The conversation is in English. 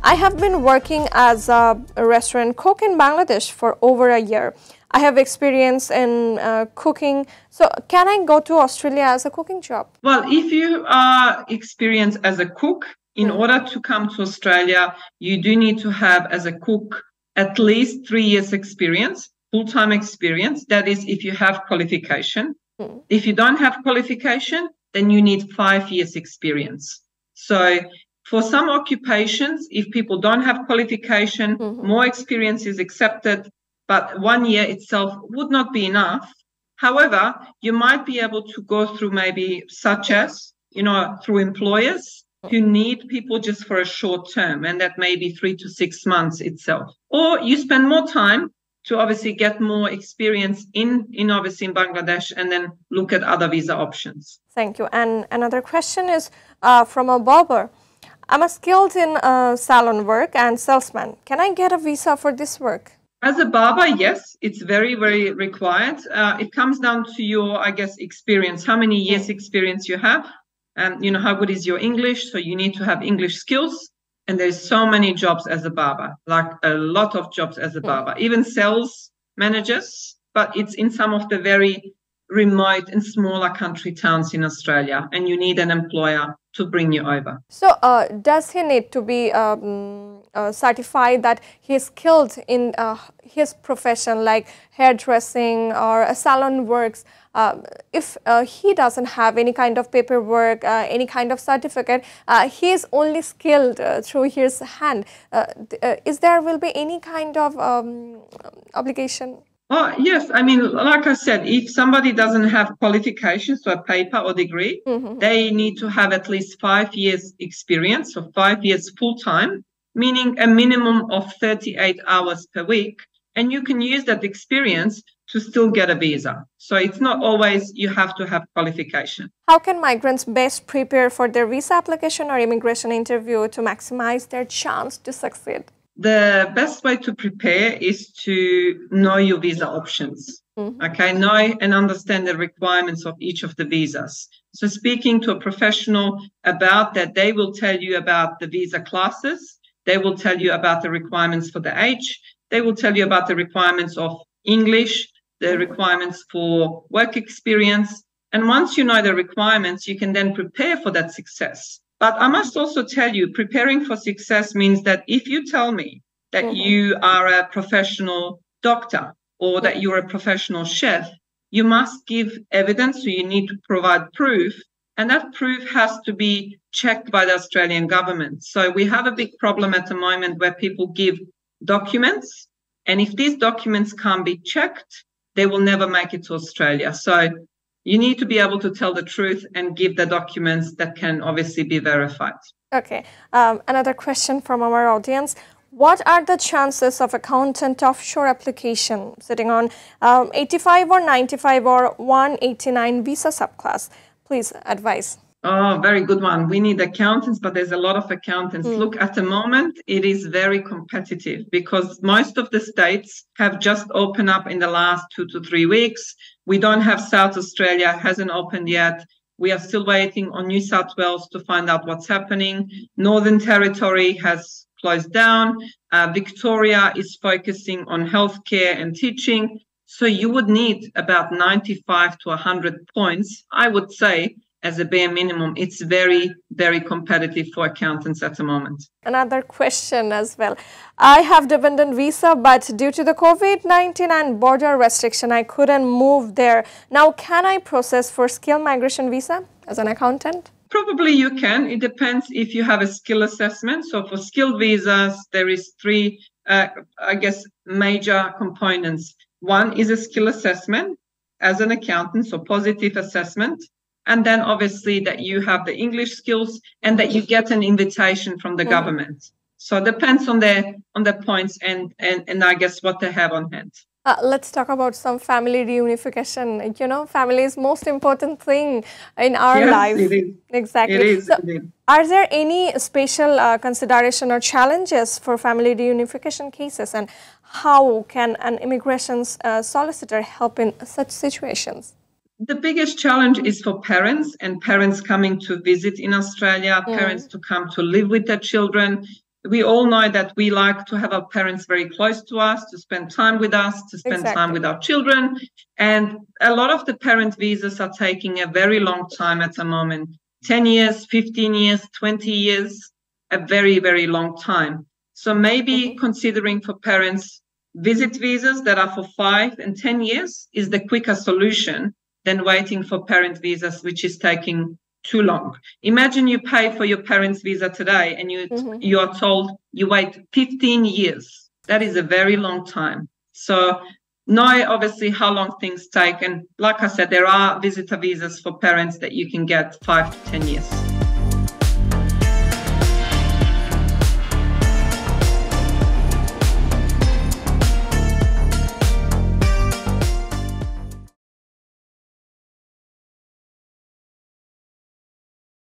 I have been working as a restaurant cook in Bangladesh for over a year. I have experience in cooking. So can I go to Australia as a cooking job? Well, if you are experienced as a cook, in order to come to Australia, you do need to have as a cook at least 3 years experience, full-time experience. That is, if you have qualification. If you don't have qualification, then you need 5 years experience. So for some occupations, if people don't have qualification, more experience is accepted, but 1 year itself would not be enough. However, you might be able to go through maybe such as, through employers who need people just for a short term, and that may be 3 to 6 months itself. Or you spend more time to obviously get more experience in Bangladesh and then look at other visa options. Thank you. And another question is from a barber. I'm skilled in salon work and salesman. Can I get a visa for this work? As a barber, yes, it's very, very required. It comes down to your, experience, how many years experience you have, and, how good is your English. So you need to have English skills. And there's so many jobs as a barber, like a lot of jobs as a barber, even sales managers, but it's in some of the very remote and smaller country towns in Australia, and you need an employer to bring you over. So does he need to be certified that he is skilled in his profession, like hairdressing or salon works? If he doesn't have any kind of paperwork, any kind of certificate, he is only skilled through his hand. Is there will be any kind of obligation? Oh, yes. I mean, like I said, if somebody doesn't have qualifications, so a paper or degree, they need to have at least 5 years experience, so 5 years full-time, meaning a minimum of 38 hours per week. And you can use that experience to still get a visa. So it's not always you have to have qualification. How can migrants best prepare for their visa application or immigration interview to maximize their chance to succeed? The best way to prepare is to know your visa options. Okay, know and understand the requirements of each of the visas. So speaking to a professional about that, they will tell you about the visa classes. They will tell you about the requirements for the age. They will tell you about the requirements of English, the requirements for work experience. And once you know the requirements, you can then prepare for that success. But I must also tell you, preparing for success means that if you tell me that you are a professional doctor or that you're a professional chef, you must give evidence, so you need to provide proof, and that proof has to be checked by the Australian government. So we have a big problem at the moment where people give documents, and if these documents can't be checked, they will never make it to Australia. So you need to be able to tell the truth and give the documents that can obviously be verified. Okay. Another question from our audience. What are the chances of accountant offshore application sitting on 85 or 95 or 189 visa subclass? Please advise. Oh, very good one. We need accountants, but there's a lot of accountants. Look, at the moment, it is very competitive because most of the states have just opened up in the last 2 to 3 weeks. We don't have South Australia, hasn't opened yet. We are still waiting on New South Wales to find out what's happening. Northern Territory has closed down. Victoria is focusing on healthcare and teaching. So you would need about 95 to 100 points, I would say, as a bare minimum. It's very, very competitive for accountants at the moment. Another question as well. I have dependent visa, but due to the COVID-19 and border restriction, I couldn't move there. Now, can I process for skilled migration visa as an accountant? Probably you can. It depends if you have a skill assessment. So for skilled visas, there is 3, major components. One is a skill assessment as an accountant, so positive assessment. And then obviously that you have the English skills and that you get an invitation from the government. So it depends on the points and I guess what they have on hand. Let's talk about some family reunification. Family is most important thing in our life. It is. Exactly. It is. So, are there any special consideration or challenges for family reunification cases, and how can an immigration solicitor help in such situations? The biggest challenge is for parents and parents coming to visit in Australia, parents to come to live with their children. we all know that we like to have our parents very close to us, to spend time with us, to spend time with our children. And a lot of the parent visas are taking a very long time at the moment. 10 years, 15 years, 20 years, a very, very long time. So maybe considering for parents visit visas that are for 5 and 10 years is the quicker solution than waiting for parent visas, which is taking too long. Imagine you pay for your parents' visa today and you are told you wait 15 years. That is a very long time. So know obviously how long things take. And like I said, there are visitor visas for parents that you can get 5 to 10 years.